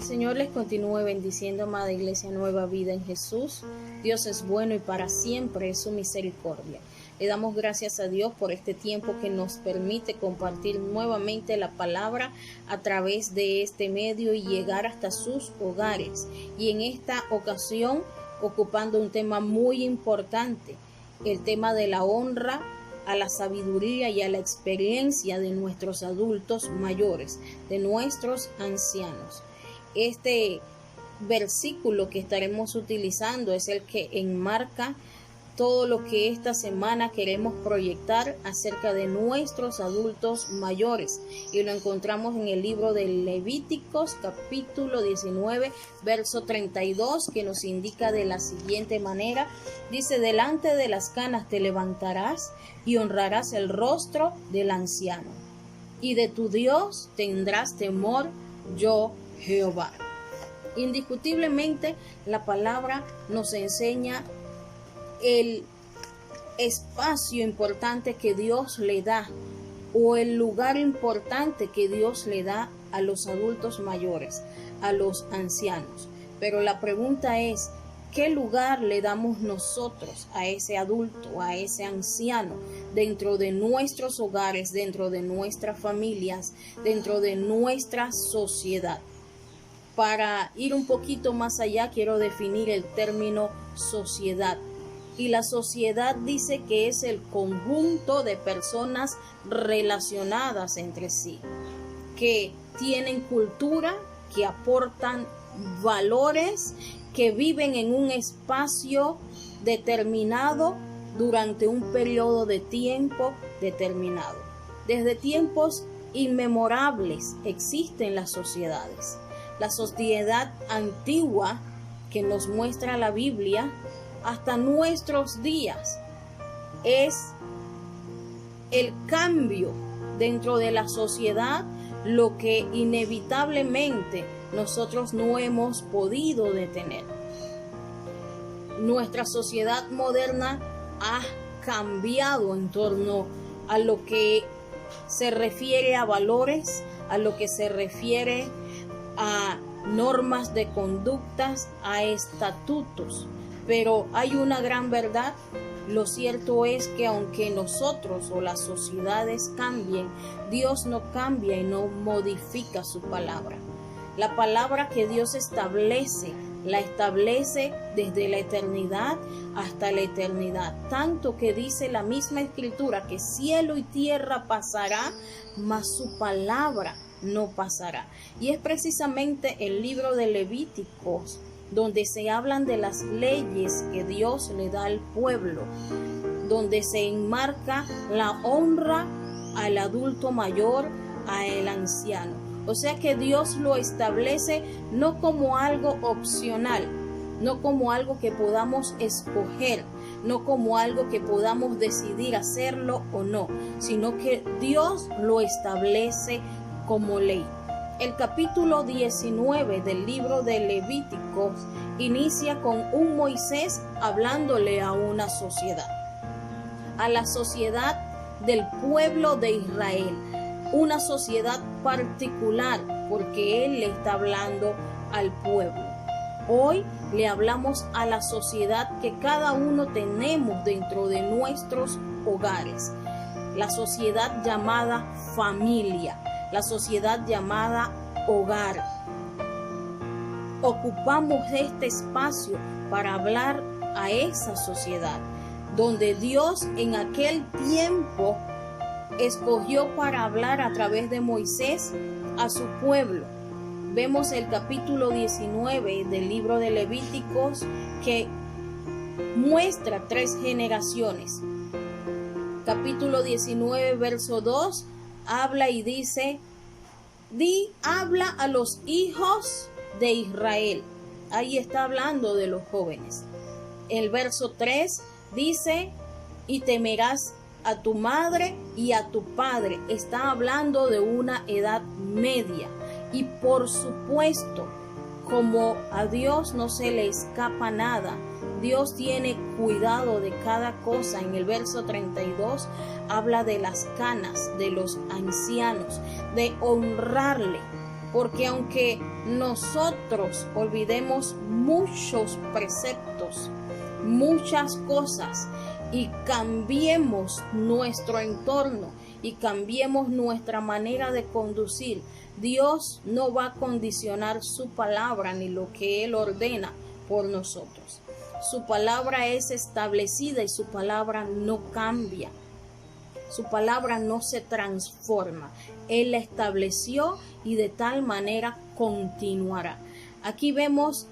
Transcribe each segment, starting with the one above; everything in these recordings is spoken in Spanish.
El Señor les continúe bendiciendo, amada Iglesia Nueva Vida en Jesús. Dios es bueno y para siempre es su misericordia. Le damos gracias a Dios por este tiempo que nos permite compartir nuevamente la palabra a través de este medio y llegar hasta sus hogares. Y en esta ocasión, ocupando un tema muy importante, el tema de la honra a la sabiduría y a la experiencia de nuestros adultos mayores, de nuestros ancianos. Este versículo que estaremos utilizando es el que enmarca todo lo que esta semana queremos proyectar acerca de nuestros adultos mayores, y lo encontramos en el libro de Levíticos capítulo 19 verso 32, que nos indica de la siguiente manera. Dice: delante de las canas te levantarás y honrarás el rostro del anciano, y de tu Dios tendrás temor, yo Jehová. Indiscutiblemente la palabra nos enseña el espacio importante que Dios le da, o el lugar importante que Dios le da a los adultos mayores, a los ancianos. Pero la pregunta es, ¿qué lugar le damos nosotros a ese adulto, a ese anciano, dentro de nuestros hogares, dentro de nuestras familias, dentro de nuestra sociedad? Para ir un poquito más allá, quiero definir el término sociedad. Y la sociedad dice que es el conjunto de personas relacionadas entre sí, que tienen cultura, que aportan valores, que viven en un espacio determinado durante un periodo de tiempo determinado. Desde tiempos inmemorables existen las sociedades. La sociedad antigua que nos muestra la Biblia hasta nuestros días es el cambio dentro de la sociedad, lo que inevitablemente nosotros no hemos podido detener. Nuestra sociedad moderna ha cambiado en torno a lo que se refiere a valores, a lo que se refiere a normas de conductas, a estatutos. Pero hay una gran verdad. Lo cierto es que aunque nosotros o las sociedades cambien, Dios no cambia y no modifica su palabra. La palabra que Dios establece, la establece desde la eternidad hasta la eternidad. Tanto que dice la misma Escritura que cielo y tierra pasará, mas su palabra no pasará. Y es precisamente el libro de Levíticos donde se hablan de las leyes que Dios le da al pueblo, donde se enmarca la honra al adulto mayor, al anciano. O sea que Dios lo establece no como algo opcional, no como algo que podamos escoger, no como algo que podamos decidir hacerlo o no, sino que Dios lo establece como ley. El capítulo 19 del libro de Levíticos inicia con un Moisés hablándole a una sociedad, a la sociedad del pueblo de Israel, una sociedad particular, porque él le está hablando al pueblo. Hoy le hablamos a la sociedad que cada uno tenemos dentro de nuestros hogares, la sociedad llamada familia, la sociedad llamada hogar. Ocupamos este espacio para hablar a esa sociedad, donde Dios en aquel tiempo escogió para hablar a través de Moisés a su pueblo. Vemos el capítulo 19 del libro de Levíticos, que muestra 3 generaciones. Capítulo 19 verso 2 habla y dice: habla a los hijos de Israel. Ahí está hablando de los jóvenes. El verso 3 dice: y temerás a tu madre y a tu padre. Está hablando de una edad media. Y por supuesto, como a Dios no se le escapa nada, Dios tiene cuidado de cada cosa. En el verso 32 habla de las canas, de los ancianos, de honrarle, porque aunque nosotros olvidemos muchos preceptos, muchas cosas, y cambiemos nuestro entorno y cambiemos nuestra manera de conducir, Dios no va a condicionar su palabra ni lo que Él ordena por nosotros. Su palabra es establecida y su palabra no cambia. Su palabra no se transforma. Él la estableció y de tal manera continuará. Aquí vemos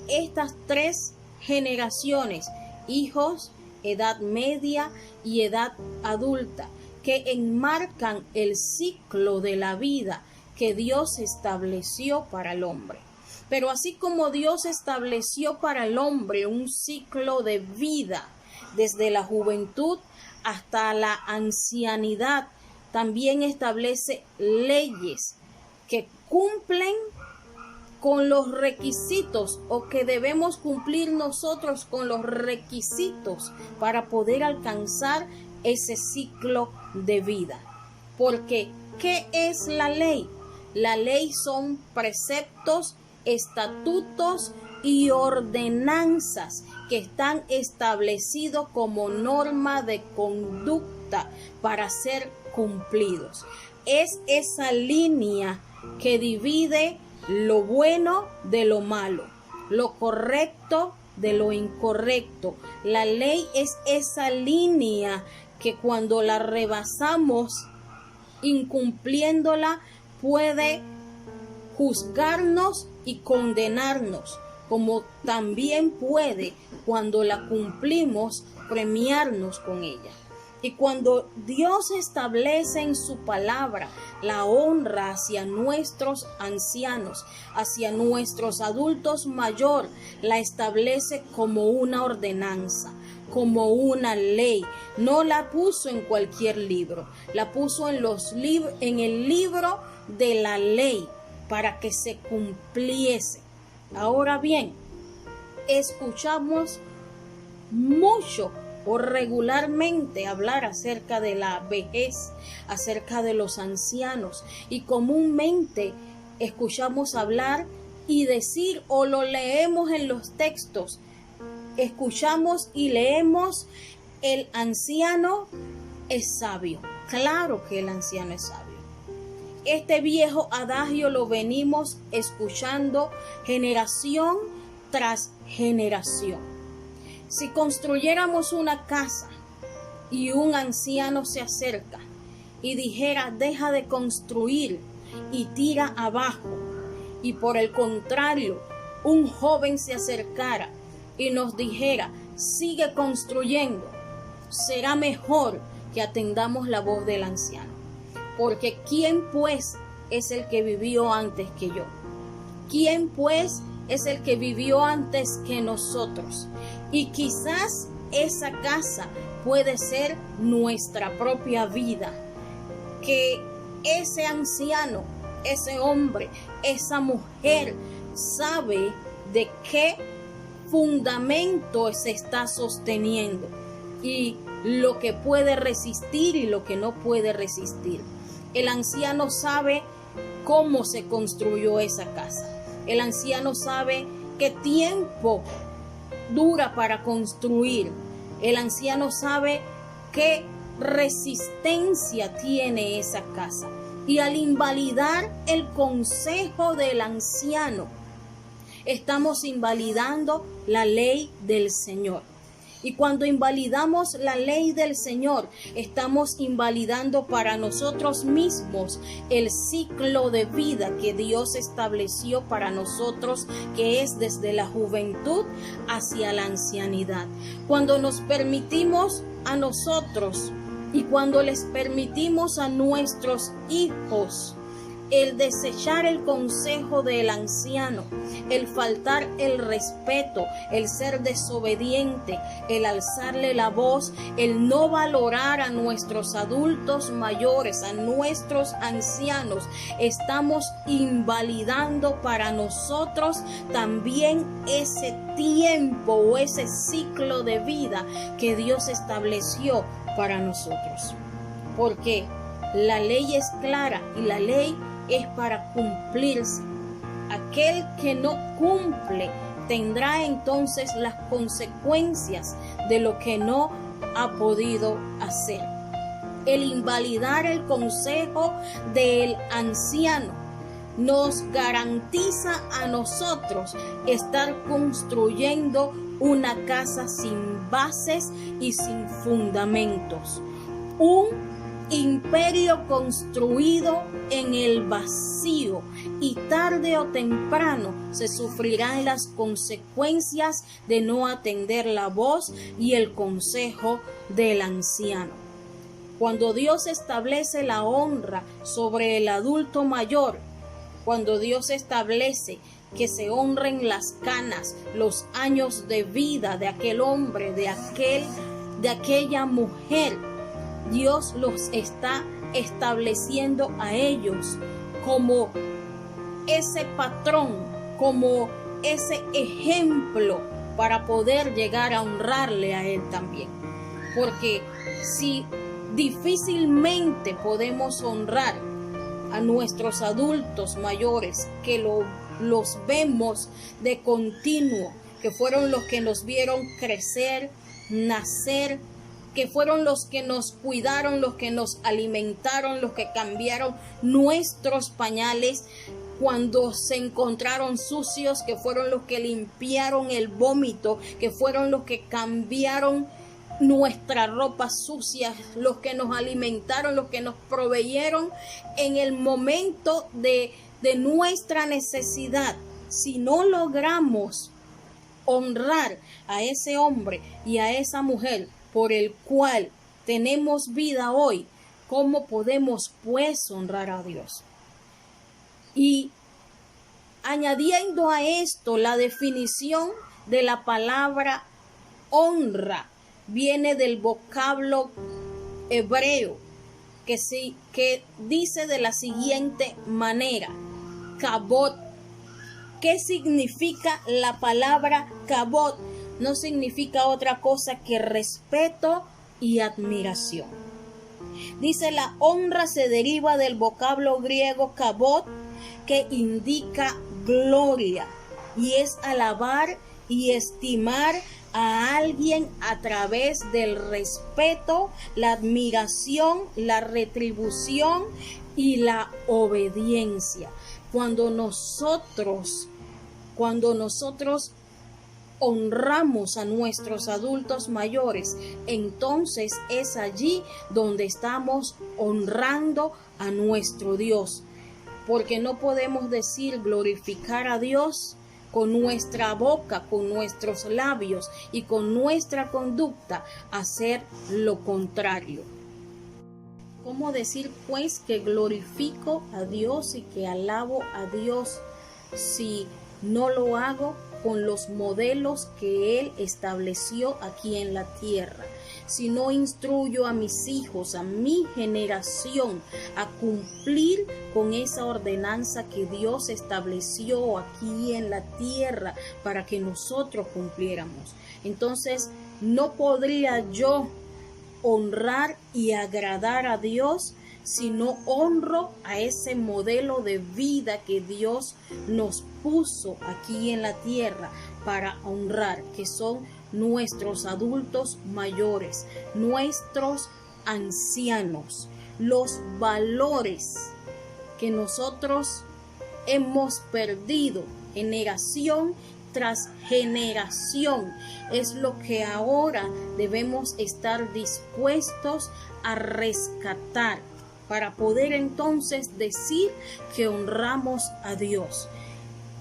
estas tres generaciones: hijos, edad media y edad adulta, que enmarcan el ciclo de la vida que Dios estableció para el hombre. Pero así como Dios estableció para el hombre un ciclo de vida desde la juventud hasta la ancianidad, también establece leyes que cumplen con los requisitos, o que debemos cumplir nosotros con los requisitos para poder alcanzar ese ciclo de vida. Porque, ¿qué es la ley? La ley son preceptos, estatutos y ordenanzas que están establecidos como norma de conducta para ser cumplidos. Es esa línea que divide lo bueno de lo malo, lo correcto de lo incorrecto. La ley es esa línea que cuando la rebasamos, incumpliéndola, puede juzgarnos y condenarnos, como también puede, cuando la cumplimos, premiarnos con ella. Y cuando Dios establece en su palabra la honra hacia nuestros ancianos, hacia nuestros adultos mayores, la establece como una ordenanza, como una ley. No la puso en cualquier libro, la puso en el libro de la ley para que se cumpliese. Ahora bien, escuchamos mucho o regularmente hablar acerca de la vejez, acerca de los ancianos, y comúnmente escuchamos hablar y decir, o lo leemos en los textos, escuchamos y leemos: el anciano es sabio. Claro que el anciano es sabio. Este viejo adagio lo venimos escuchando generación tras generación. Si construyéramos una casa y un anciano se acerca y dijera: deja de construir y tira abajo, y por el contrario un joven se acercara y nos dijera: sigue construyendo, será mejor que atendamos la voz del anciano. Porque ¿quién pues es el que vivió antes que yo? ¿Quién pues es el que vivió antes que nosotros? Y quizás esa casa puede ser nuestra propia vida. Que ese anciano, ese hombre, esa mujer sabe de qué fundamento se está sosteniendo y lo que puede resistir y lo que no puede resistir. El anciano sabe cómo se construyó esa casa. El anciano sabe qué tiempo dura para construir. El anciano sabe qué resistencia tiene esa casa. Y al invalidar el consejo del anciano, estamos invalidando la ley del Señor. Y cuando invalidamos la ley del Señor, estamos invalidando para nosotros mismos el ciclo de vida que Dios estableció para nosotros, que es desde la juventud hacia la ancianidad. Cuando nos permitimos a nosotros y cuando les permitimos a nuestros hijos el desechar el consejo del anciano, el faltar el respeto, el ser desobediente, el alzarle la voz, el no valorar a nuestros adultos mayores, a nuestros ancianos, estamos invalidando para nosotros también ese tiempo o ese ciclo de vida que Dios estableció para nosotros. Porque la ley es clara y la ley es para cumplirse. Aquel que no cumple tendrá entonces las consecuencias de lo que no ha podido hacer. El invalidar el consejo del anciano nos garantiza a nosotros estar construyendo una casa sin bases y sin fundamentos. Un imperio construido en el vacío, y tarde o temprano se sufrirán las consecuencias de no atender la voz y el consejo del anciano. Cuando Dios establece la honra sobre el adulto mayor, cuando Dios establece que se honren las canas, los años de vida de aquel hombre, de aquella mujer, Dios los está estableciendo a ellos como ese patrón, como ese ejemplo para poder llegar a honrarle a Él también. Porque si difícilmente podemos honrar a nuestros adultos mayores, que los vemos de continuo, que fueron los que nos vieron crecer, nacer, que fueron los que nos cuidaron, los que nos alimentaron, los que cambiaron nuestros pañales cuando se encontraron sucios, que fueron los que limpiaron el vómito, que fueron los que cambiaron nuestra ropa sucia, los que nos alimentaron, los que nos proveyeron en el momento de nuestra necesidad. Si no logramos honrar a ese hombre y a esa mujer por el cual tenemos vida hoy, ¿cómo podemos pues honrar a Dios? Y añadiendo a esto la definición de la palabra honra, viene del vocablo hebreo que dice de la siguiente manera: kabod. ¿Qué significa la palabra kabod? No significa otra cosa que respeto y admiración. Dice: la honra se deriva del vocablo griego kabod, que indica gloria, y es alabar y estimar a alguien a través del respeto, la admiración, la retribución y la obediencia. Cuando nosotros honramos a nuestros adultos mayores, entonces es allí donde estamos honrando a nuestro Dios, porque no podemos decir glorificar a Dios con nuestra boca, con nuestros labios y con nuestra conducta, hacer lo contrario. ¿Cómo decir pues que glorifico a Dios y que alabo a Dios si no lo hago con los modelos que Él estableció aquí en la tierra? Si no instruyo a mis hijos, a mi generación, a cumplir con esa ordenanza que Dios estableció aquí en la tierra para que nosotros cumpliéramos, entonces no podría yo honrar y agradar a Dios si no honro a ese modelo de vida que Dios nos puso aquí en la tierra para honrar, que son nuestros adultos mayores, nuestros ancianos. Los valores que nosotros hemos perdido generación tras generación es lo que ahora debemos estar dispuestos a rescatar para poder entonces decir que honramos a Dios.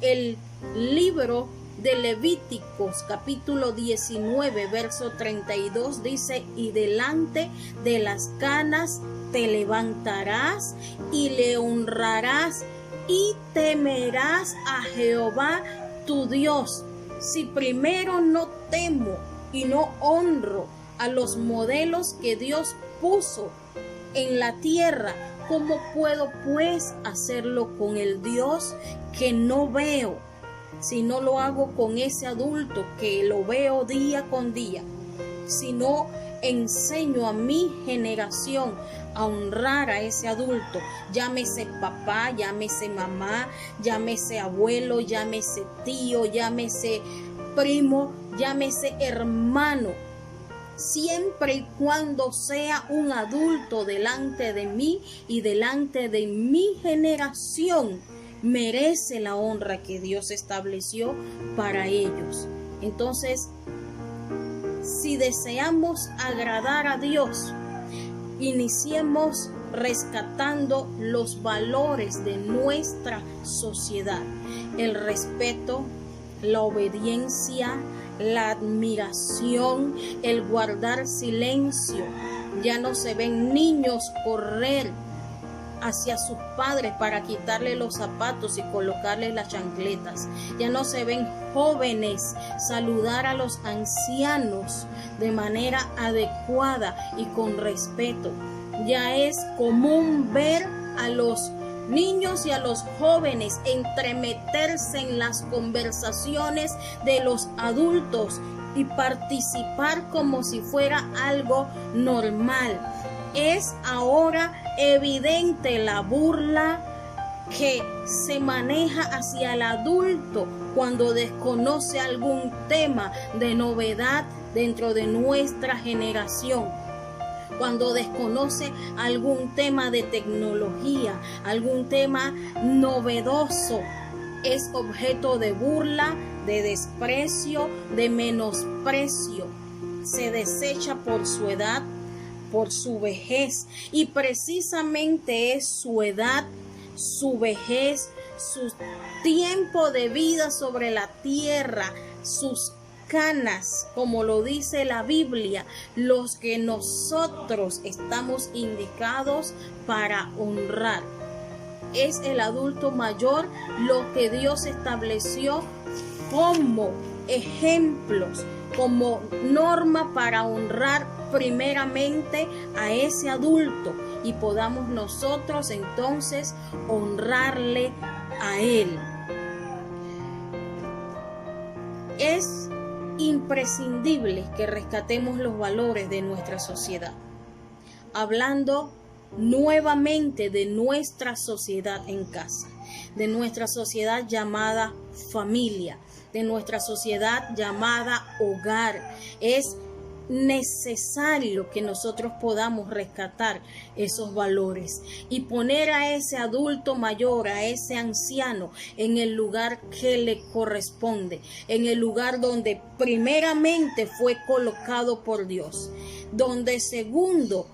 El libro de Levíticos capítulo 19 verso 32 dice: y delante de las canas te levantarás y le honrarás y temerás a Jehová tu Dios. Si primero no temo y no honro a los modelos que Dios puso en la tierra, ¿cómo puedo pues hacerlo con el Dios que no veo? Si no lo hago con ese adulto que lo veo día con día, si no enseño a mi generación a honrar a ese adulto, llámese papá, llámese mamá, llámese abuelo, llámese tío, llámese primo, llámese hermano, siempre y cuando sea un adulto delante de mí y delante de mi generación, merece la honra que Dios estableció para ellos. Entonces, si deseamos agradar a Dios, iniciemos rescatando los valores de nuestra sociedad: el respeto, la obediencia, la admiración, el guardar silencio. Ya no se ven niños correr hacia sus padres para quitarle los zapatos y colocarle las chancletas. Ya no se ven jóvenes saludar a los ancianos de manera adecuada y con respeto. Ya es común ver a los niños y a los jóvenes entremeterse en las conversaciones de los adultos y participar como si fuera algo normal. Es ahora evidente la burla que se maneja hacia el adulto cuando desconoce algún tema de novedad dentro de nuestra generación, cuando desconoce algún tema de tecnología, algún tema novedoso. Es objeto de burla, de desprecio, de menosprecio. Se desecha por su edad, por su vejez, y precisamente es su edad, su vejez, su tiempo de vida sobre la tierra, sus canas, como lo dice la Biblia, los que nosotros estamos indicados para honrar. Es el adulto mayor lo que Dios estableció como ejemplos, como norma para honrar primeramente a ese adulto, y podamos nosotros entonces honrarle a él. Es imprescindible que rescatemos los valores de nuestra sociedad. Hablando nuevamente de nuestra sociedad en casa, de nuestra sociedad llamada familia, de nuestra sociedad llamada hogar. Es necesario que nosotros podamos rescatar esos valores y poner a ese adulto mayor, a ese anciano, en el lugar que le corresponde, en el lugar donde primeramente fue colocado por Dios, donde segundo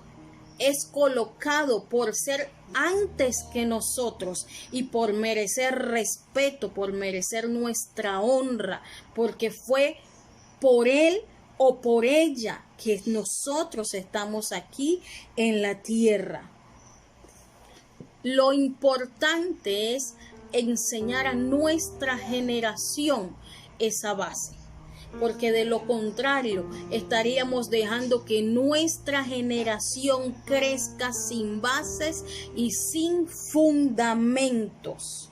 es colocado por ser antes que nosotros y por merecer respeto, por merecer nuestra honra, porque fue por él o por ella que nosotros estamos aquí en la tierra. Lo importante es enseñar a nuestra generación esa base, porque de lo contrario estaríamos dejando que nuestra generación crezca sin bases y sin fundamentos.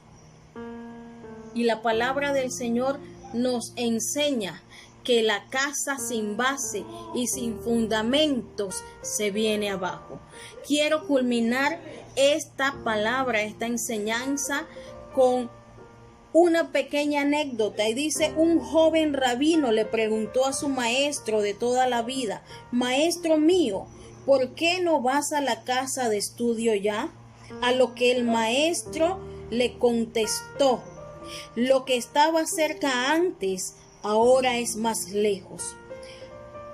Y la palabra del Señor nos enseña que la casa sin base y sin fundamentos se viene abajo. Quiero culminar esta palabra, esta enseñanza, con una pequeña anécdota, y dice: un joven rabino le preguntó a su maestro de toda la vida: maestro mío, ¿por qué no vas a la casa de estudio ya? A lo que el maestro le contestó: lo que estaba cerca antes, ahora es más lejos.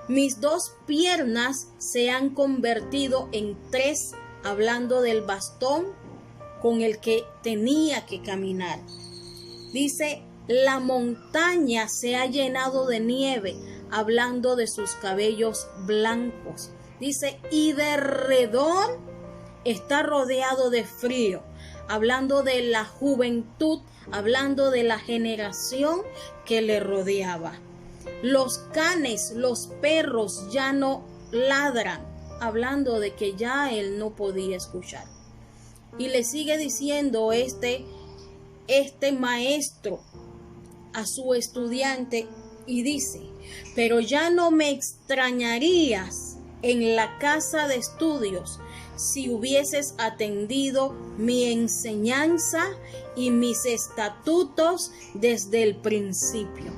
Mis dos piernas se han convertido en tres, hablando del bastón con el que tenía que caminar. Dice: la montaña se ha llenado de nieve, hablando de sus cabellos blancos. Dice: y de alrededor está rodeado de frío, hablando de la juventud, hablando de la generación que le rodeaba. Los canes, los perros ya no ladran, hablando de que ya él no podía escuchar. Y le sigue diciendo este maestro a su estudiante, y dice: pero ya no me extrañarías en la casa de estudios si hubieses atendido mi enseñanza y mis estatutos desde el principio.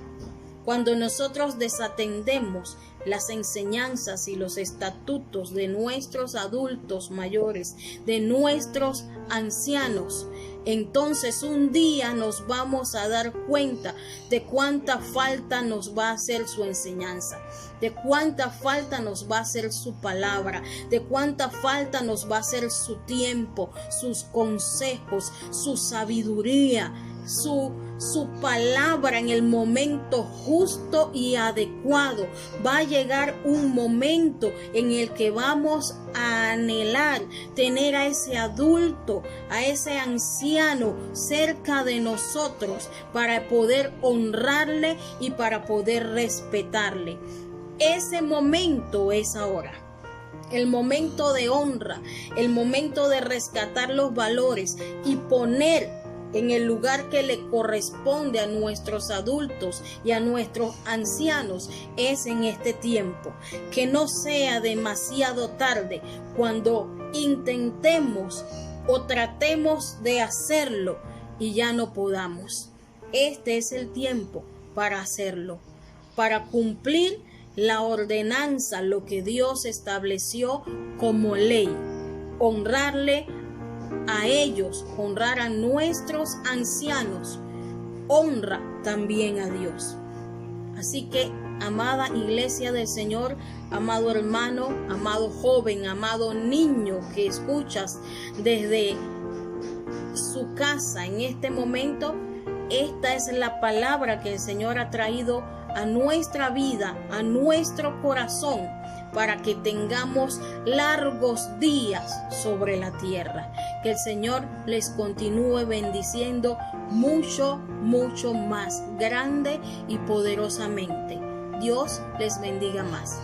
Cuando nosotros desatendemos las enseñanzas y los estatutos de nuestros adultos mayores, de nuestros ancianos, entonces un día nos vamos a dar cuenta de cuánta falta nos va a hacer su enseñanza, de cuánta falta nos va a hacer su palabra, de cuánta falta nos va a hacer su tiempo, sus consejos, su sabiduría, su palabra en el momento justo y adecuado. Va a llegar un momento en el que vamos a anhelar tener a ese adulto, a ese anciano cerca de nosotros para poder honrarle y para poder respetarle. Ese momento es ahora. El momento de honra, el momento de rescatar los valores y poner en el lugar que le corresponde a nuestros adultos y a nuestros ancianos es en este tiempo. Que no sea demasiado tarde cuando intentemos o tratemos de hacerlo y ya no podamos. Este es el tiempo para hacerlo, para cumplir la ordenanza, lo que Dios estableció como ley, honrarle a ellos, honrar a nuestros ancianos, honra también a Dios. Así que, amada iglesia del Señor, amado hermano, amado joven, amado niño que escuchas desde su casa en este momento, esta es la palabra que el Señor ha traído a nuestra vida, a nuestro corazón, para que tengamos largos días sobre la tierra. Que el Señor les continúe bendiciendo mucho, mucho más grande y poderosamente. Dios les bendiga más.